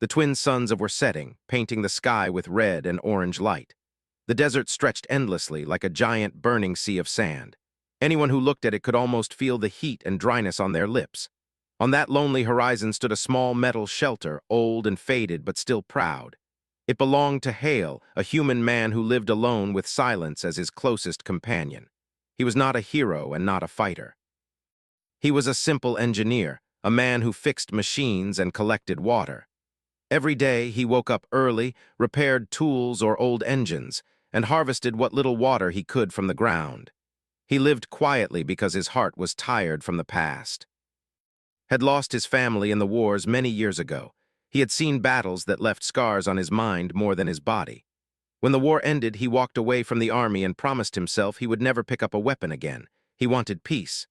The twin suns were setting, painting the sky with red and orange light. The desert stretched endlessly like a giant burning sea of sand. Anyone who looked at it could almost feel the heat and dryness on their lips. On that lonely horizon stood a small metal shelter, old and faded but still proud. It belonged to Hale, a human man who lived alone with silence as his closest companion. He was not a hero and not a fighter. He was a simple engineer, a man who fixed machines and collected water. Every day he woke up early, repaired tools or old engines, and harvested what little water he could from the ground. He lived quietly because his heart was tired from the past. Had lost his family in the wars many years ago. He had seen battles that left scars on his mind more than his body. When the war ended, he walked away from the army and promised himself he would never pick up a weapon again. He wanted peace.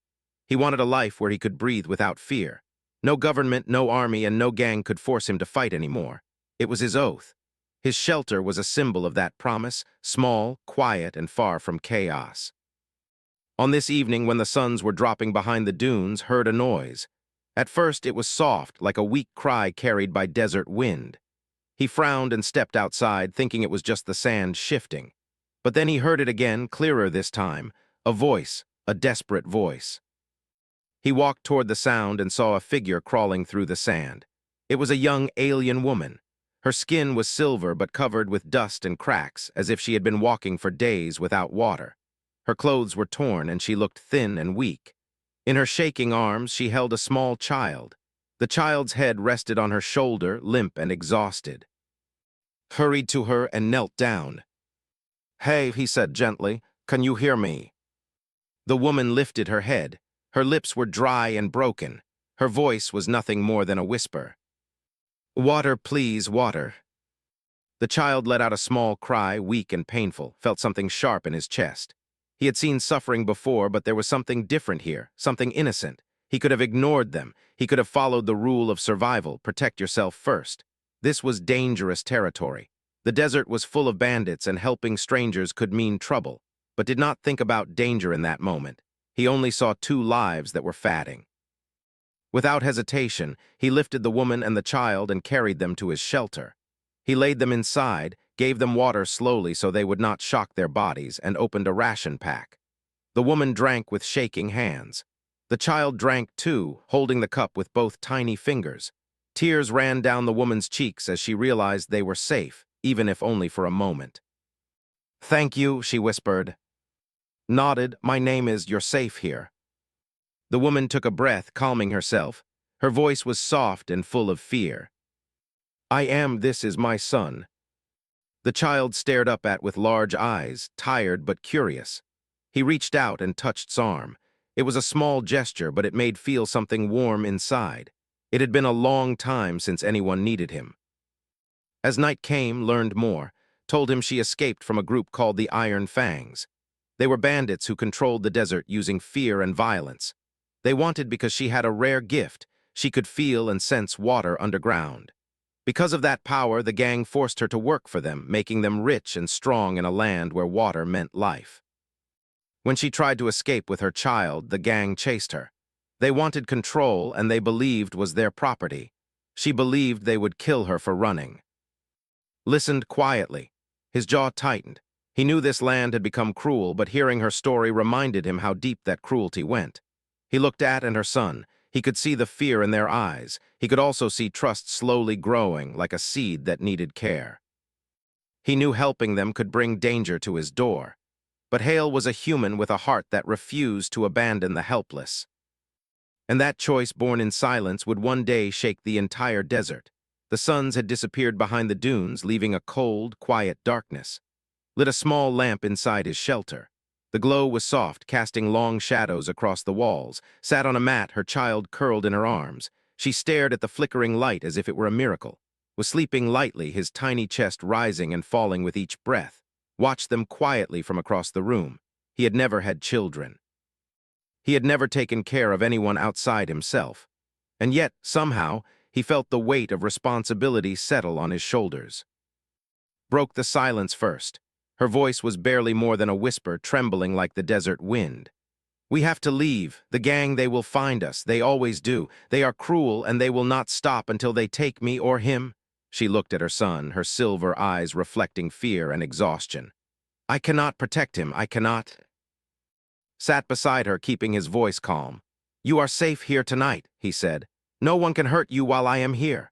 He wanted a life where he could breathe without fear. No government, no army, and no gang could force him to fight anymore. It was his oath. His shelter was a symbol of that promise, small, quiet, and far from chaos. On this evening, when the suns were dropping behind the dunes, heard a noise. At first, it was soft, like a weak cry carried by desert wind. He frowned and stepped outside, thinking it was just the sand shifting. But then he heard it again, clearer this time, a voice, a desperate voice. He walked toward the sound and saw a figure crawling through the sand. It was a young alien woman. Her skin was silver but covered with dust and cracks, as if she had been walking for days without water. Her clothes were torn and she looked thin and weak. In her shaking arms, she held a small child. The child's head rested on her shoulder, limp and exhausted. Hurried to her and knelt down. "Hey," he said gently, "can you hear me?" The woman lifted her head. Her lips were dry and broken. Her voice was nothing more than a whisper. "Water, please, water." The child let out a small cry, weak and painful, felt something sharp in his chest. He had seen suffering before, but there was something different here, something innocent. He could have ignored them. He could have followed the rule of survival, protect yourself first. This was dangerous territory. The desert was full of bandits, and helping strangers could mean trouble, but did not think about danger in that moment. He only saw two lives that were fatting. Without hesitation, he lifted the woman and the child and carried them to his shelter. He laid them inside, gave them water slowly so they would not shock their bodies, and opened a ration pack. The woman drank with shaking hands. The child drank too, holding the cup with both tiny fingers. Tears ran down the woman's cheeks as she realized they were safe, even if only for a moment. "Thank you," she whispered. Nodded. "My name is, you're safe here." The woman took a breath, calming herself. Her voice was soft and full of fear. This is my son." The child stared up with large eyes, tired but curious. He reached out and touched's arm. It was a small gesture, but it made feel something warm inside. It had been a long time since anyone needed him. As night came, learned more, told him she escaped from a group called the Iron Fangs. They were bandits who controlled the desert using fear and violence. They wanted because she had a rare gift. She could feel and sense water underground. Because of that power, the gang forced her to work for them, making them rich and strong in a land where water meant life. When she tried to escape with her child, the gang chased her. They wanted control, and they believed was their property. She believed they would kill her for running. Listened quietly. His jaw tightened. He knew this land had become cruel, but hearing her story reminded him how deep that cruelty went. He looked at her son. He could see the fear in their eyes. He could also see trust slowly growing, like a seed that needed care. He knew helping them could bring danger to his door. But Hale was a human with a heart that refused to abandon the helpless. And that choice, born in silence, would one day shake the entire desert. The suns had disappeared behind the dunes, leaving a cold, quiet darkness. Lit a small lamp inside his shelter. The glow was soft, casting long shadows across the walls. Sat on a mat, her child curled in her arms. She stared at the flickering light as if it were a miracle. Was sleeping lightly, his tiny chest rising and falling with each breath. Watched them quietly from across the room. He had never had children. He had never taken care of anyone outside himself. And yet, somehow, he felt the weight of responsibility settle on his shoulders. Broke the silence first. Her voice was barely more than a whisper, trembling like the desert wind. "We have to leave. The gang, they will find us. They always do. They are cruel, and they will not stop until they take me or him." She looked at her son, her silver eyes reflecting fear and exhaustion. "I cannot protect him, I cannot." Sat beside her, keeping his voice calm. "You are safe here tonight," he said. "No one can hurt you while I am here."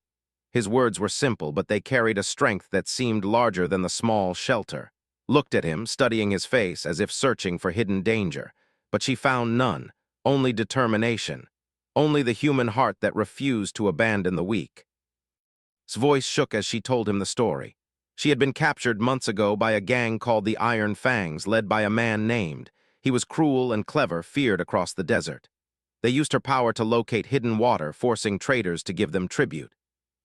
His words were simple, but they carried a strength that seemed larger than the small shelter. Looked at him, studying his face as if searching for hidden danger. But she found none, only determination. Only the human heart that refused to abandon the weak. His voice shook as she told him the story. She had been captured months ago by a gang called the Iron Fangs, led by a man named. He was cruel and clever, feared across the desert. They used her power to locate hidden water, forcing traders to give them tribute.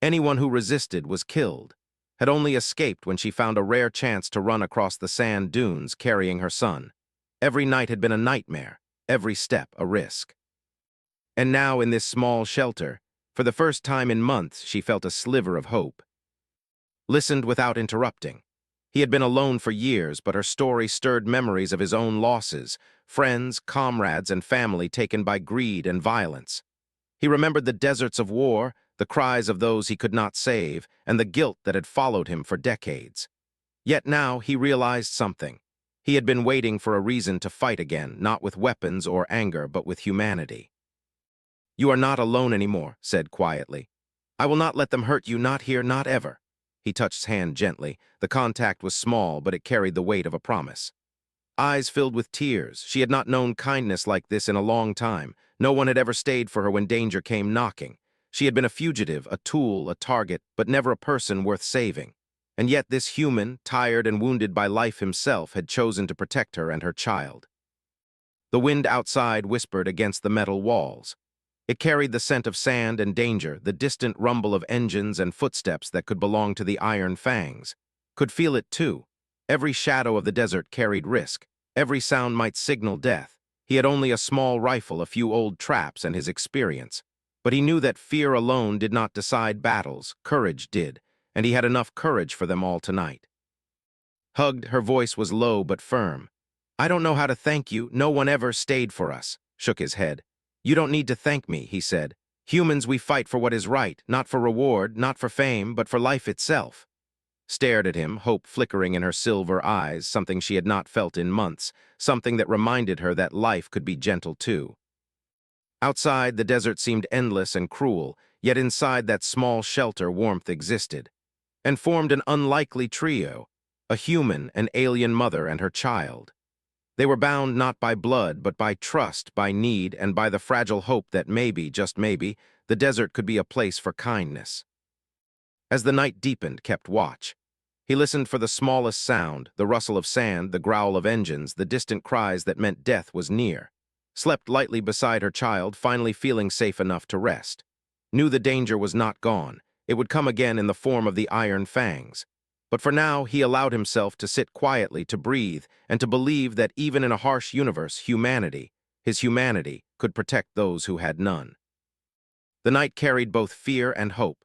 Anyone who resisted was killed. Had only escaped when she found a rare chance to run across the sand dunes carrying her son. Every night had been a nightmare, every step a risk. And now in this small shelter, for the first time in months, she felt a sliver of hope. Listened without interrupting. He had been alone for years, but her story stirred memories of his own losses, friends, comrades, and family taken by greed and violence. He remembered the deserts of war, the cries of those he could not save, and the guilt that had followed him for decades. Yet now he realized something. He had been waiting for a reason to fight again, not with weapons or anger, but with humanity. "You are not alone anymore," said quietly. "I will not let them hurt you, not here, not ever." He touched his hand gently. The contact was small, but it carried the weight of a promise. Eyes filled with tears. She had not known kindness like this in a long time. No one had ever stayed for her when danger came knocking. She had been a fugitive, a tool, a target, but never a person worth saving. And yet this human, tired and wounded by life himself, had chosen to protect her and her child. The wind outside whispered against the metal walls. It carried the scent of sand and danger, the distant rumble of engines and footsteps that could belong to the Iron Fangs. Could feel it too. Every shadow of the desert carried risk. Every sound might signal death. He had only a small rifle, a few old traps, and his experience. But he knew that fear alone did not decide battles, courage did, and he had enough courage for them all tonight. Hugged, her voice was low but firm. "I don't know how to thank you, no one ever stayed for us," shook his head. "You don't need to thank me," he said. "Humans, we fight for what is right, not for reward, not for fame, but for life itself." Stared at him, hope flickering in her silver eyes, something she had not felt in months, something that reminded her that life could be gentle too. Outside, the desert seemed endless and cruel, yet inside that small shelter warmth existed, and formed an unlikely trio, a human, an alien mother, and her child. They were bound not by blood, but by trust, by need, and by the fragile hope that maybe, just maybe, the desert could be a place for kindness. As the night deepened, kept watch. He listened for the smallest sound, the rustle of sand, the growl of engines, the distant cries that meant death was near. Slept lightly beside her child, finally feeling safe enough to rest. Knew the danger was not gone. It would come again in the form of the Iron Fangs. But for now, he allowed himself to sit quietly, to breathe, and to believe that even in a harsh universe, humanity, his humanity, could protect those who had none. The night carried both fear and hope.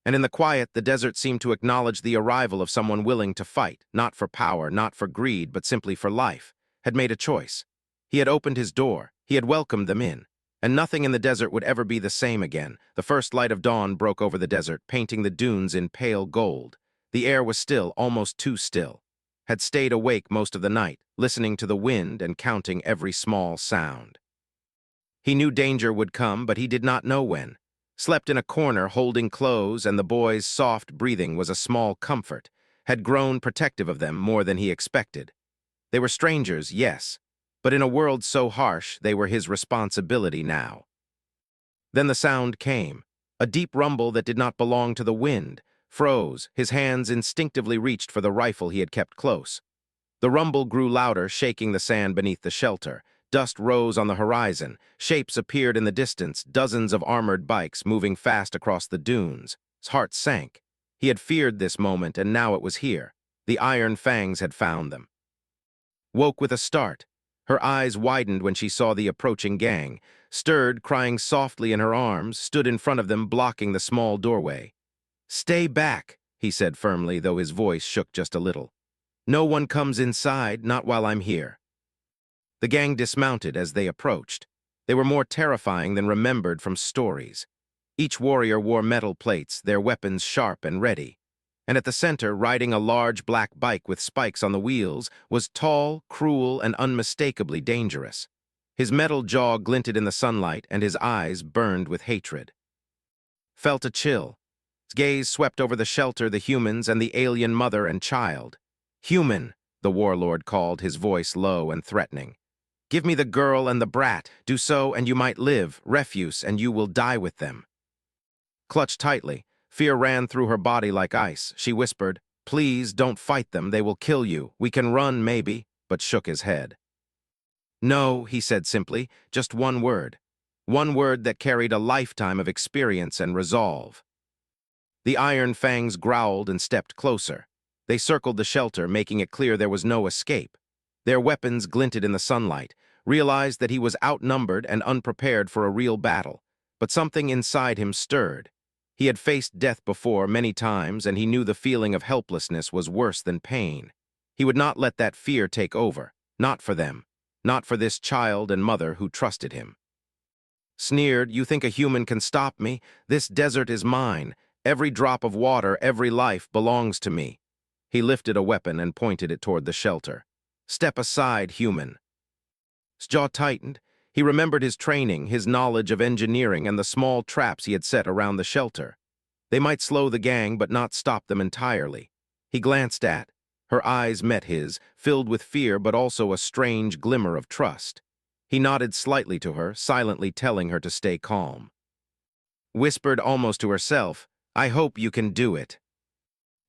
And in the quiet, the desert seemed to acknowledge the arrival of someone willing to fight, not for power, not for greed, but simply for life, had made a choice. He had opened his door, he had welcomed them in, and nothing in the desert would ever be the same again. The first light of dawn broke over the desert, painting the dunes in pale gold. The air was still, almost too still. Had stayed awake most of the night, listening to the wind and counting every small sound. He knew danger would come, but he did not know when. Slept in a corner holding clothes, and the boy's soft breathing was a small comfort, had grown protective of them more than he expected. They were strangers, yes, but in a world so harsh, they were his responsibility now. Then the sound came, a deep rumble that did not belong to the wind, froze, his hands instinctively reached for the rifle he had kept close. The rumble grew louder, shaking the sand beneath the shelter. Dust rose on the horizon. Shapes appeared in the distance, dozens of armored bikes moving fast across the dunes. His heart sank. He had feared this moment, and now it was here. The Iron Fangs had found them. Woke with a start. Her eyes widened when she saw the approaching gang. Stirred, crying softly in her arms, stood in front of them, blocking the small doorway. "Stay back," he said firmly, though his voice shook just a little. "No one comes inside, not while I'm here." The gang dismounted as they approached. They were more terrifying than remembered from stories. Each warrior wore metal plates, their weapons sharp and ready. And at the center, riding a large black bike with spikes on the wheels, was tall, cruel, and unmistakably dangerous. His metal jaw glinted in the sunlight, and his eyes burned with hatred. Felt a chill. His gaze swept over the shelter, the humans, and the alien mother and child. "Human," the warlord called, his voice low and threatening. "Give me the girl and the brat. Do so, and you might live. Refuse, and you will die with them." Clutched tightly, fear ran through her body like ice. She whispered, "Please, don't fight them. They will kill you. We can run, maybe," but shook his head. "No," he said simply, "just one word. One word that carried a lifetime of experience and resolve." The iron fangs growled and stepped closer. They circled the shelter, making it clear there was no escape. Their weapons glinted in the sunlight, realized that he was outnumbered and unprepared for a real battle. But something inside him stirred. He had faced death before many times, and he knew the feeling of helplessness was worse than pain. He would not let that fear take over, not for them, not for this child and mother who trusted him. Sneered, "You think a human can stop me? This desert is mine. Every drop of water, every life belongs to me." He lifted a weapon and pointed it toward the shelter. "Step aside, human." His jaw tightened. He remembered his training, his knowledge of engineering, and the small traps he had set around the shelter. They might slow the gang, but not stop them entirely. He glanced at. Her eyes met his, filled with fear but also a strange glimmer of trust. He nodded slightly to her, silently telling her to stay calm. Whispered almost to herself, "I hope you can do it."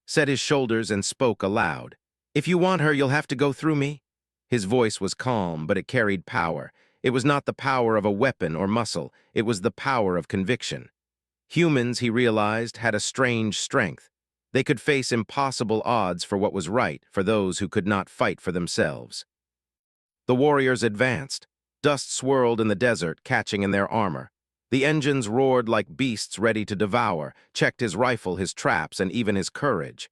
Set his shoulders and spoke aloud. "If you want her, you'll have to go through me." His voice was calm, but it carried power. It was not the power of a weapon or muscle. It was the power of conviction. Humans, he realized, had a strange strength. They could face impossible odds for what was right, for those who could not fight for themselves. The warriors advanced. Dust swirled in the desert, catching in their armor. The engines roared like beasts ready to devour, checked his rifle, his traps, and even his courage.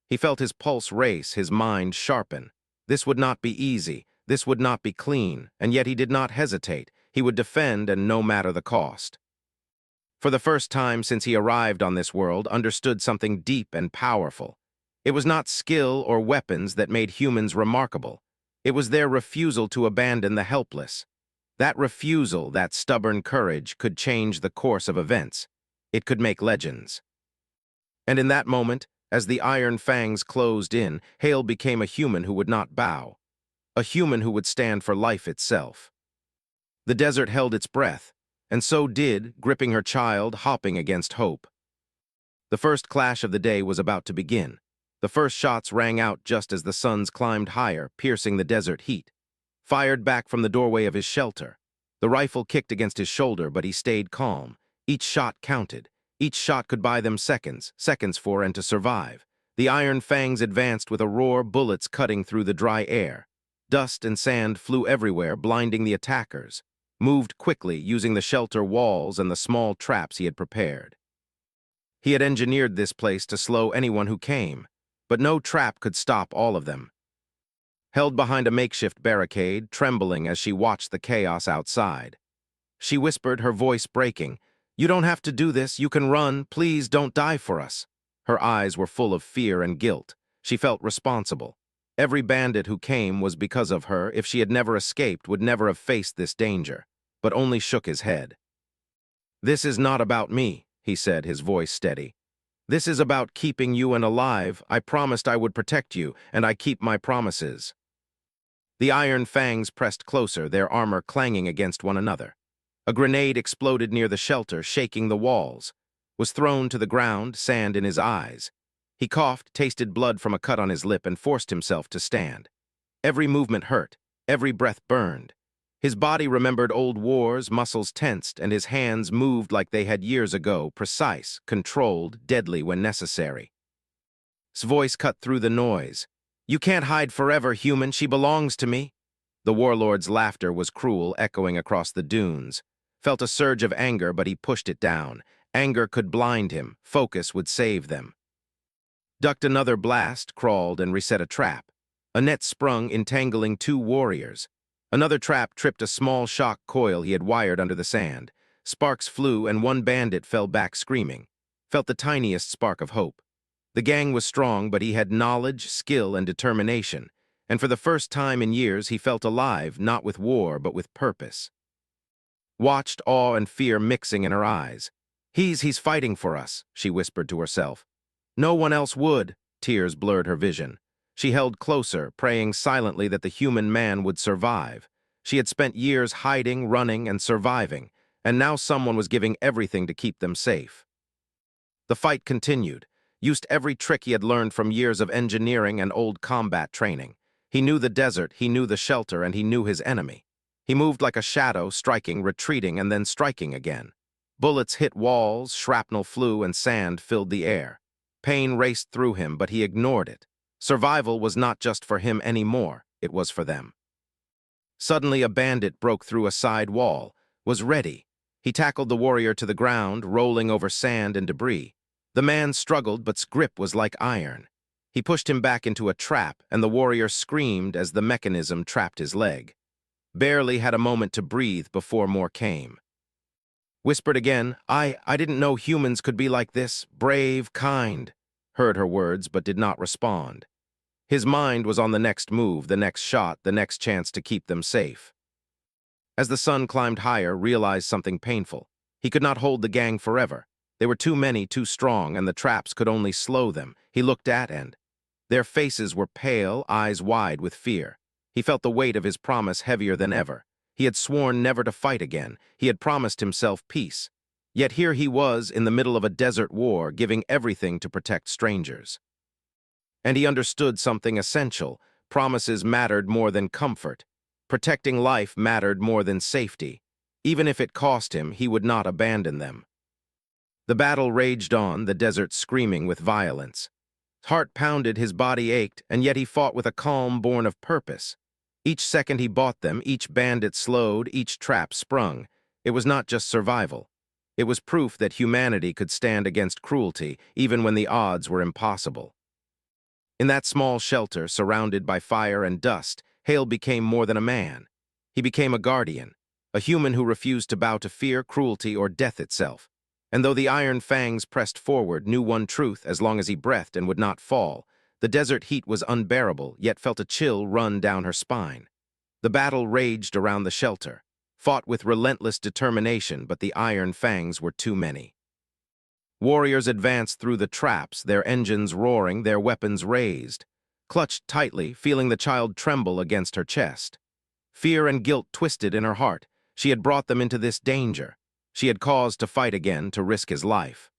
He felt his pulse race, his mind sharpen. This would not be easy, this would not be clean, and yet he did not hesitate. He would defend, and no matter the cost. For the first time since he arrived on this world, understood something deep and powerful. It was not skill or weapons that made humans remarkable. It was their refusal to abandon the helpless. That refusal, that stubborn courage, could change the course of events. It could make legends. And in that moment, as the iron fangs closed in, Hale became a human who would not bow. A human who would stand for life itself. The desert held its breath, and so did, gripping her child, hopping against hope. The first clash of the day was about to begin. The first shots rang out just as the suns climbed higher, piercing the desert heat. Fired back from the doorway of his shelter. The rifle kicked against his shoulder, but he stayed calm. Each shot counted. Each shot could buy them seconds for and to survive. The iron fangs advanced with a roar, bullets cutting through the dry air. Dust and sand flew everywhere, blinding the attackers. Moved quickly, using the shelter walls and the small traps he had prepared. He had engineered this place to slow anyone who came, but no trap could stop all of them. Held behind a makeshift barricade, trembling as she watched the chaos outside. She whispered, her voice breaking, "You don't have to do this. You can run. Please don't die for us." Her eyes were full of fear and guilt. She felt responsible. Every bandit who came was because of her. If she had never escaped, would never have faced this danger, but only shook his head. "This is not about me," he said, his voice steady. "This is about keeping you and alive. I promised I would protect you, and I keep my promises." The iron fangs pressed closer, their armor clanging against one another. A grenade exploded near the shelter, shaking the walls. Was thrown to the ground, sand in his eyes. He coughed, tasted blood from a cut on his lip, and forced himself to stand. Every movement hurt, every breath burned. His body remembered old wars, muscles tensed, and his hands moved like they had years ago, precise, controlled, deadly when necessary. His voice cut through the noise. "You can't hide forever, human. She belongs to me." The warlord's laughter was cruel, echoing across the dunes. Felt a surge of anger, but he pushed it down. Anger could blind him. Focus would save them. Ducked another blast, crawled, and reset a trap. A net sprung, entangling two warriors. Another trap tripped a small shock coil he had wired under the sand. Sparks flew, and one bandit fell back screaming. Felt the tiniest spark of hope. The gang was strong, but he had knowledge, skill, and determination, and for the first time in years he felt alive, not with war, but with purpose. Watched awe and fear mixing in her eyes. He's fighting for us," she whispered to herself. No one else would. Tears blurred her vision. She held closer, praying silently that the human man would survive. She had spent years hiding, running, and surviving, and now someone was giving everything to keep them safe. The fight continued. Used every trick he had learned from years of engineering and old combat training. He knew the desert, he knew the shelter, and he knew his enemy. He moved like a shadow, striking, retreating, and then striking again. Bullets hit walls, shrapnel flew, and sand filled the air. Pain raced through him, but he ignored it. Survival was not just for him anymore, it was for them. Suddenly a bandit broke through a side wall, was ready. He tackled the warrior to the ground, rolling over sand and debris. The man struggled, but his grip was like iron. He pushed him back into a trap, and the warrior screamed as the mechanism trapped his leg. Barely had a moment to breathe before more came. Whispered again, I didn't know humans could be like this, brave, kind. Heard her words, but did not respond. His mind was on the next move, the next shot, the next chance to keep them safe. As the sun climbed higher, realized something painful. He could not hold the gang forever. They were too many, too strong, and the traps could only slow them. He looked at and their faces were pale, eyes wide with fear. He felt the weight of his promise heavier than ever. He had sworn never to fight again. He had promised himself peace. Yet here he was in the middle of a desert war, giving everything to protect strangers. And he understood something essential. Promises mattered more than comfort. Protecting life mattered more than safety. Even if it cost him, he would not abandon them. The battle raged on, the desert screaming with violence. His heart pounded, his body ached, and yet he fought with a calm born of purpose. Each second he bought them, each bandit slowed, each trap sprung. It was not just survival. It was proof that humanity could stand against cruelty, even when the odds were impossible. In that small shelter, surrounded by fire and dust, Hale became more than a man. He became a guardian, a human who refused to bow to fear, cruelty, or death itself. And though the iron fangs pressed forward, knew one truth as long as he breathed and would not fall. The desert heat was unbearable, yet felt a chill run down her spine. The battle raged around the shelter, fought with relentless determination, but the iron fangs were too many. Warriors advanced through the traps, their engines roaring, their weapons raised. Clutched tightly, feeling the child tremble against her chest. Fear and guilt twisted in her heart. She had brought them into this danger. She had cause to fight again, to risk his life.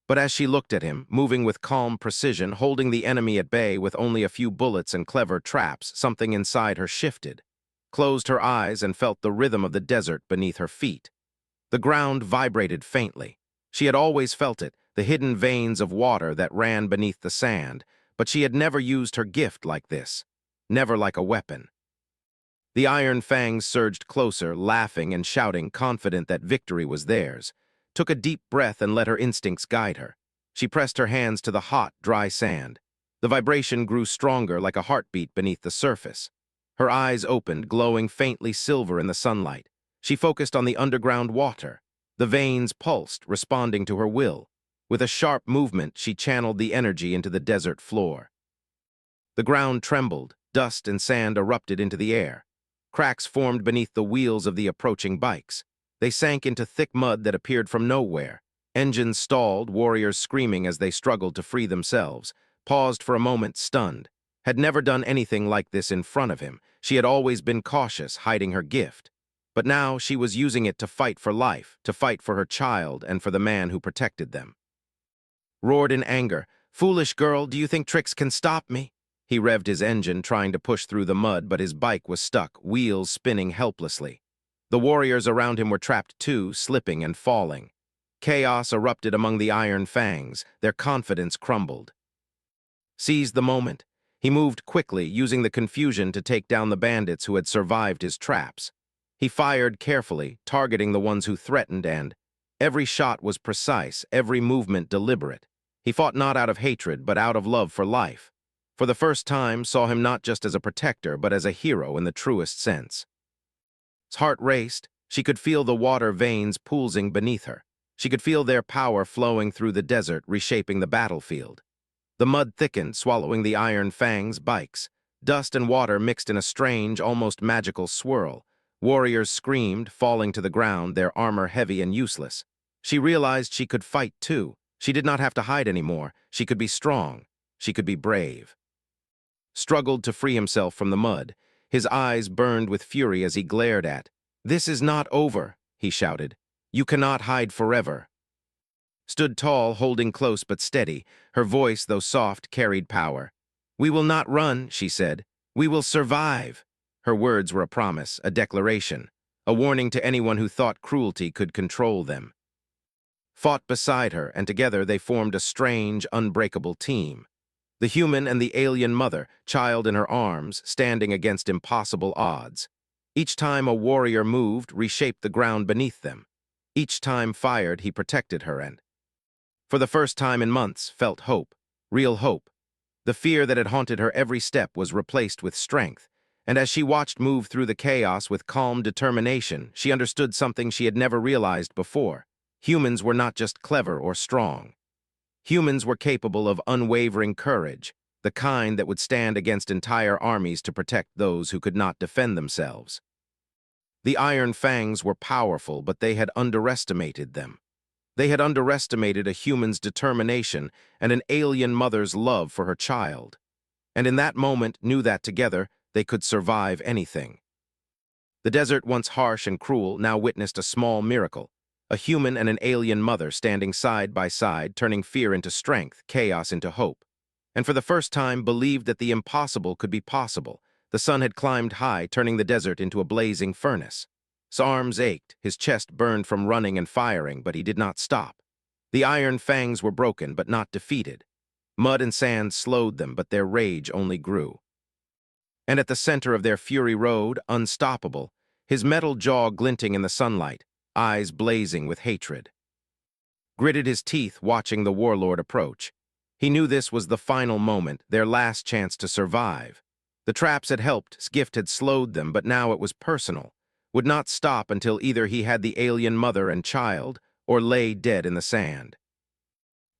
But as she looked at him, moving with calm precision, holding the enemy at bay with only a few bullets and clever traps, something inside her shifted. Closed her eyes and felt the rhythm of the desert beneath her feet. The ground vibrated faintly. She had always felt it, the hidden veins of water that ran beneath the sand, but she had never used her gift like this, never like a weapon. The iron fangs surged closer, laughing and shouting, confident that victory was theirs. Took a deep breath and let her instincts guide her. She pressed her hands to the hot, dry sand. The vibration grew stronger, like a heartbeat beneath the surface. Her eyes opened, glowing faintly silver in the sunlight. She focused on the underground water. The veins pulsed, responding to her will. With a sharp movement, she channeled the energy into the desert floor. The ground trembled, dust and sand erupted into the air. Cracks formed beneath the wheels of the approaching bikes. They sank into thick mud that appeared from nowhere. Engines stalled, warriors screaming as they struggled to free themselves. Paused for a moment, stunned. Had never done anything like this in front of him. She had always been cautious, hiding her gift. But now she was using it to fight for life, to fight for her child and for the man who protected them. Roared in anger, "Foolish girl, do you think tricks can stop me?" He revved his engine, trying to push through the mud, but his bike was stuck, wheels spinning helplessly. The warriors around him were trapped too, slipping and falling. Chaos erupted among the iron fangs, their confidence crumbled. Seized the moment, he moved quickly, using the confusion to take down the bandits who had survived his traps. He fired carefully, targeting the ones who threatened, and every shot was precise, every movement deliberate. He fought not out of hatred, but out of love for life. For the first time, saw him not just as a protector, but as a hero in the truest sense. His heart raced. She could feel the water veins pulsing beneath her. She could feel their power flowing through the desert, reshaping the battlefield. The mud thickened, swallowing the iron fangs' bikes. Dust and water mixed in a strange, almost magical swirl. Warriors screamed, falling to the ground, their armor heavy and useless. She realized she could fight too. She did not have to hide anymore. She could be strong. She could be brave. Struggled to free himself from the mud. His eyes burned with fury as he glared at. "This is not over," he shouted. "You cannot hide forever." Stood tall, holding close but steady. Her voice, though soft, carried power. "We will not run," she said. "We will survive." Her words were a promise, a declaration, a warning to anyone who thought cruelty could control them. Fought beside her, and together they formed a strange, unbreakable team. The human and the alien mother, child in her arms, standing against impossible odds. Each time a warrior moved, reshaped the ground beneath them. Each time fired, he protected her and, for the first time in months, felt hope, real hope. The fear that had haunted her every step was replaced with strength, and as she watched move through the chaos with calm determination, she understood something she had never realized before. Humans were not just clever or strong. Humans were capable of unwavering courage, the kind that would stand against entire armies to protect those who could not defend themselves. The Iron Fangs were powerful, but they had underestimated them. They had underestimated a human's determination and an alien mother's love for her child. And in that moment knew that together they could survive anything. The desert, once harsh and cruel, now witnessed a small miracle. A human and an alien mother standing side by side, turning fear into strength, chaos into hope. And for the first time believed that the impossible could be possible. The sun had climbed high, turning the desert into a blazing furnace. His arms ached, his chest burned from running and firing, but he did not stop. The Iron Fangs were broken, but not defeated. Mud and sand slowed them, but their rage only grew. And at the center of their fury rode, unstoppable, his metal jaw glinting in the sunlight, eyes blazing with hatred. Gritted his teeth watching the warlord approach. He knew this was the final moment, their last chance to survive. The traps had helped, gift had slowed them, but now it was personal. Would not stop until either he had the alien mother and child, or lay dead in the sand.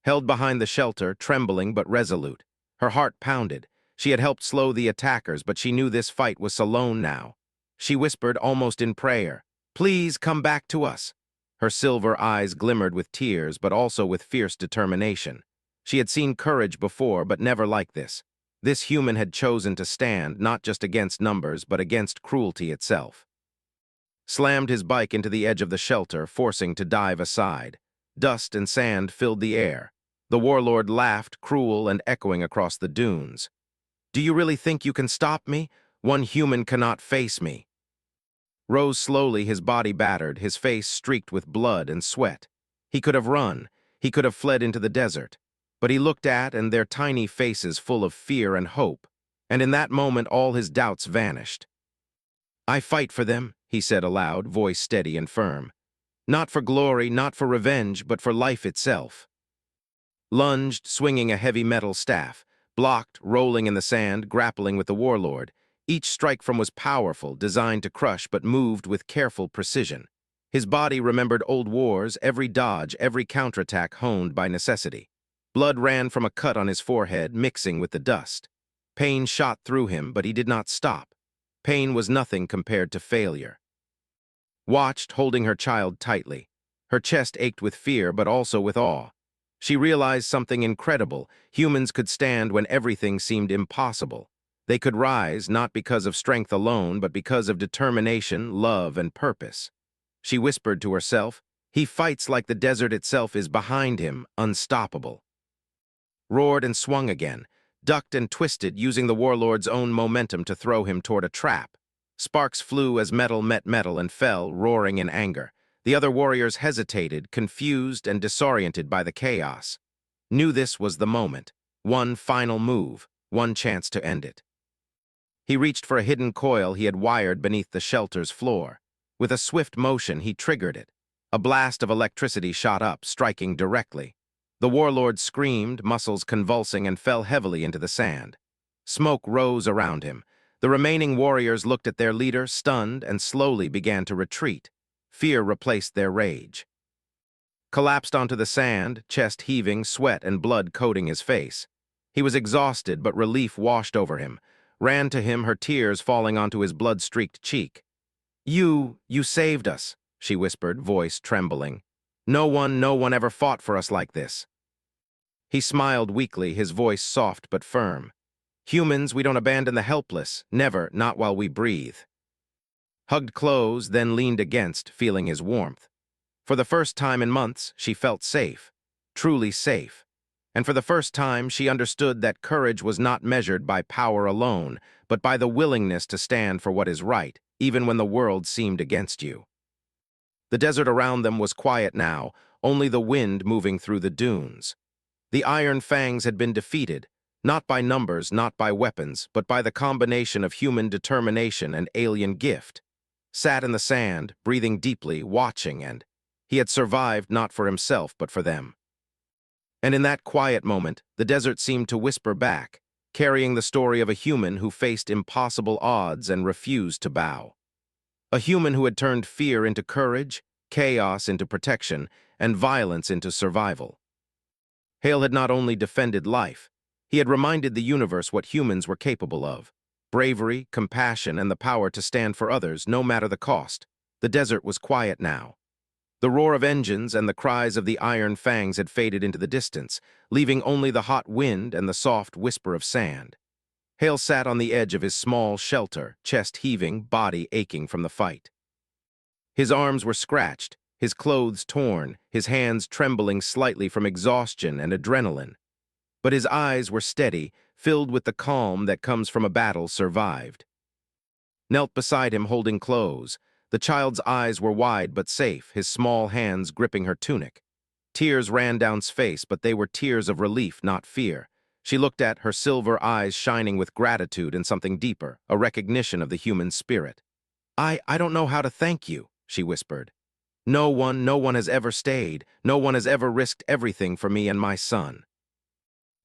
Held behind the shelter, trembling but resolute. Her heart pounded. She had helped slow the attackers, but she knew this fight was alone now. She whispered almost in prayer, "Please come back to us." Her silver eyes glimmered with tears, but also with fierce determination. She had seen courage before, but never like this. This human had chosen to stand, not just against numbers, but against cruelty itself. Slammed his bike into the edge of the shelter, forcing to dive aside. Dust and sand filled the air. The warlord laughed, cruel and echoing across the dunes. "Do you really think you can stop me? One human cannot face me." Rose slowly, his body battered, his face streaked with blood and sweat. He could have run. He could have fled into the desert. But he looked at, and their tiny faces full of fear and hope. And in that moment, all his doubts vanished. "I fight for them," he said aloud, voice steady and firm. "Not for glory, not for revenge, but for life itself." Lunged, swinging a heavy metal staff. Blocked, rolling in the sand, grappling with the warlord. Each strike from was powerful, designed to crush, but moved with careful precision. His body remembered old wars, every dodge, every counterattack honed by necessity. Blood ran from a cut on his forehead, mixing with the dust. Pain shot through him, but he did not stop. Pain was nothing compared to failure. Watched, holding her child tightly. Her chest ached with fear, but also with awe. She realized something incredible. Humans could stand when everything seemed impossible. They could rise, not because of strength alone, but because of determination, love, and purpose. She whispered to herself, "He fights like the desert itself is behind him, unstoppable." Roared and swung again, ducked and twisted, using the warlord's own momentum to throw him toward a trap. Sparks flew as metal met metal and fell, roaring in anger. The other warriors hesitated, confused and disoriented by the chaos. Knew this was the moment. One final move, one chance to end it. He reached for a hidden coil he had wired beneath the shelter's floor. With a swift motion, he triggered it. A blast of electricity shot up, striking directly. The warlord screamed, muscles convulsing, and fell heavily into the sand. Smoke rose around him. The remaining warriors looked at their leader, stunned, and slowly began to retreat. Fear replaced their rage. Collapsed onto the sand, chest heaving, sweat and blood coating his face. He was exhausted, but relief washed over him. Ran to him, her tears falling onto his blood-streaked cheek. You saved us," she whispered, voice trembling. No one ever fought for us like this." He smiled weakly, his voice soft but firm. "Humans, we don't abandon the helpless, never, not while we breathe." Hugged close, then leaned against, feeling his warmth. For the first time in months, she felt safe, truly safe. And for the first time, she understood that courage was not measured by power alone, but by the willingness to stand for what is right, even when the world seemed against you. The desert around them was quiet now, only the wind moving through the dunes. The Iron Fangs had been defeated, not by numbers, not by weapons, but by the combination of human determination and alien gift. Sat in the sand, breathing deeply, watching, and he had survived not for himself, but for them. And in that quiet moment, the desert seemed to whisper back, carrying the story of a human who faced impossible odds and refused to bow. A human who had turned fear into courage, chaos into protection, and violence into survival. Hale had not only defended life, he had reminded the universe what humans were capable of. Bravery, compassion, and the power to stand for others, no matter the cost. The desert was quiet now. The roar of engines and the cries of the Iron Fangs had faded into the distance, leaving only the hot wind and the soft whisper of sand. Hale sat on the edge of his small shelter, chest heaving, body aching from the fight. His arms were scratched, his clothes torn, his hands trembling slightly from exhaustion and adrenaline. But his eyes were steady, filled with the calm that comes from a battle survived. Knelt beside him, holding close. The child's eyes were wide but safe, his small hands gripping her tunic. Tears ran down his face, but they were tears of relief, not fear. She looked at her silver eyes shining with gratitude and something deeper, a recognition of the human spirit. I don't know how to thank you," she whispered. No one has ever stayed. No one has ever risked everything for me and my son."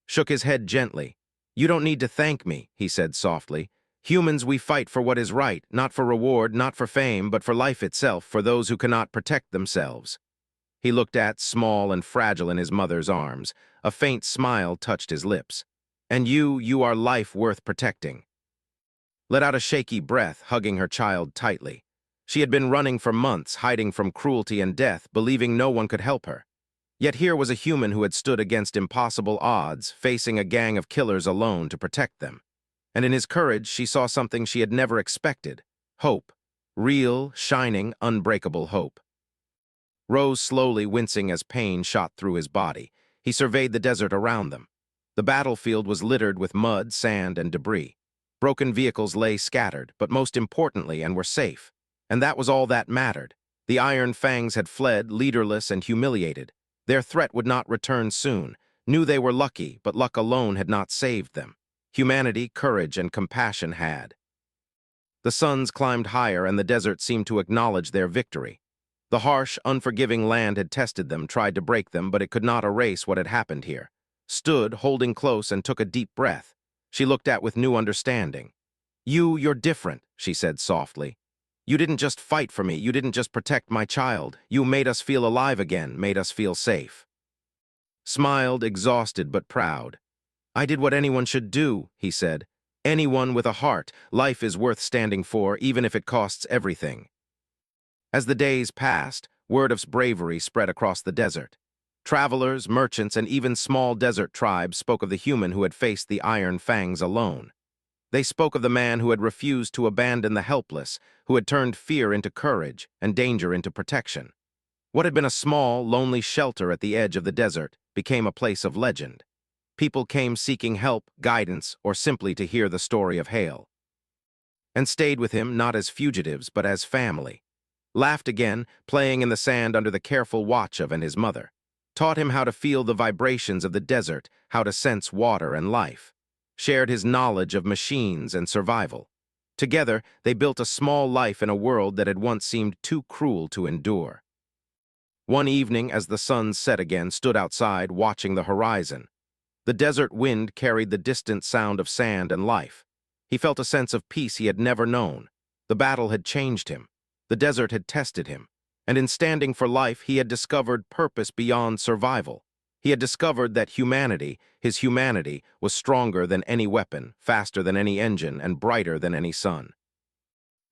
Shook his head gently. "You don't need to thank me," he said softly. "Humans, we fight for what is right, not for reward, not for fame, but for life itself, for those who cannot protect themselves." He looked at, small and fragile in his mother's arms. A faint smile touched his lips. "And you are life worth protecting." Let out a shaky breath, hugging her child tightly. She had been running for months, hiding from cruelty and death, believing no one could help her. Yet here was a human who had stood against impossible odds, facing a gang of killers alone to protect them. And in his courage, she saw something she had never expected. Hope. Real, shining, unbreakable hope. Rose slowly, wincing as pain shot through his body. He surveyed the desert around them. The battlefield was littered with mud, sand, and debris. Broken vehicles lay scattered, but most importantly, and were safe. And that was all that mattered. The Iron Fangs had fled, leaderless and humiliated. Their threat would not return soon. Knew they were lucky, but luck alone had not saved them. Humanity, courage, and compassion had. The suns climbed higher, and the desert seemed to acknowledge their victory. The harsh, unforgiving land had tested them, tried to break them, but it could not erase what had happened here. Stood, holding close, and took a deep breath. She looked at with new understanding. You're different," she said softly. "You didn't just fight for me, you didn't just protect my child. You made us feel alive again, made us feel safe." Smiled, exhausted but proud. "I did what anyone should do," he said. "Anyone with a heart. Life is worth standing for, even if it costs everything." As the days passed, word of bravery spread across the desert. Travelers, merchants, and even small desert tribes spoke of the human who had faced the Iron Fangs alone. They spoke of the man who had refused to abandon the helpless, who had turned fear into courage and danger into protection. What had been a small, lonely shelter at the edge of the desert became a place of legend. People came seeking help, guidance, or simply to hear the story of Hale. And stayed with him not as fugitives, but as family. Laughed again, playing in the sand under the careful watch of his mother. Taught him how to feel the vibrations of the desert, how to sense water and life. Shared his knowledge of machines and survival. Together, they built a small life in a world that had once seemed too cruel to endure. One evening, as the sun set again, stood outside, watching the horizon. The desert wind carried the distant sound of sand and life. He felt a sense of peace he had never known. The battle had changed him. The desert had tested him. And in standing for life, he had discovered purpose beyond survival. He had discovered that humanity, his humanity, was stronger than any weapon, faster than any engine, and brighter than any sun.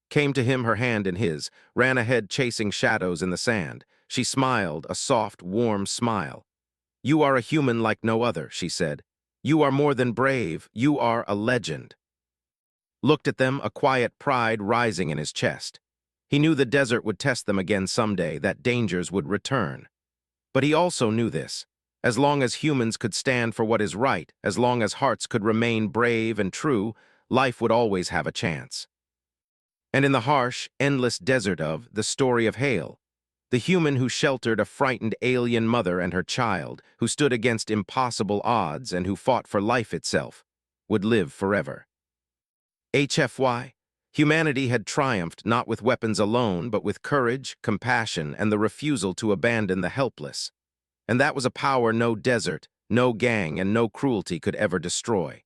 Came to him, her hand in his, ran ahead chasing shadows in the sand. She smiled, a soft, warm smile. "You are a human like no other," she said. "You are more than brave, you are a legend." Looked at them, a quiet pride rising in his chest. He knew the desert would test them again someday, that dangers would return. But he also knew this. As long as humans could stand for what is right, as long as hearts could remain brave and true, life would always have a chance. And in the harsh, endless desert of the story of Hale, the human who sheltered a frightened alien mother and her child, who stood against impossible odds and who fought for life itself, would live forever. HFY, humanity had triumphed not with weapons alone, but with courage, compassion, and the refusal to abandon the helpless. And that was a power no desert, no gang, and no cruelty could ever destroy.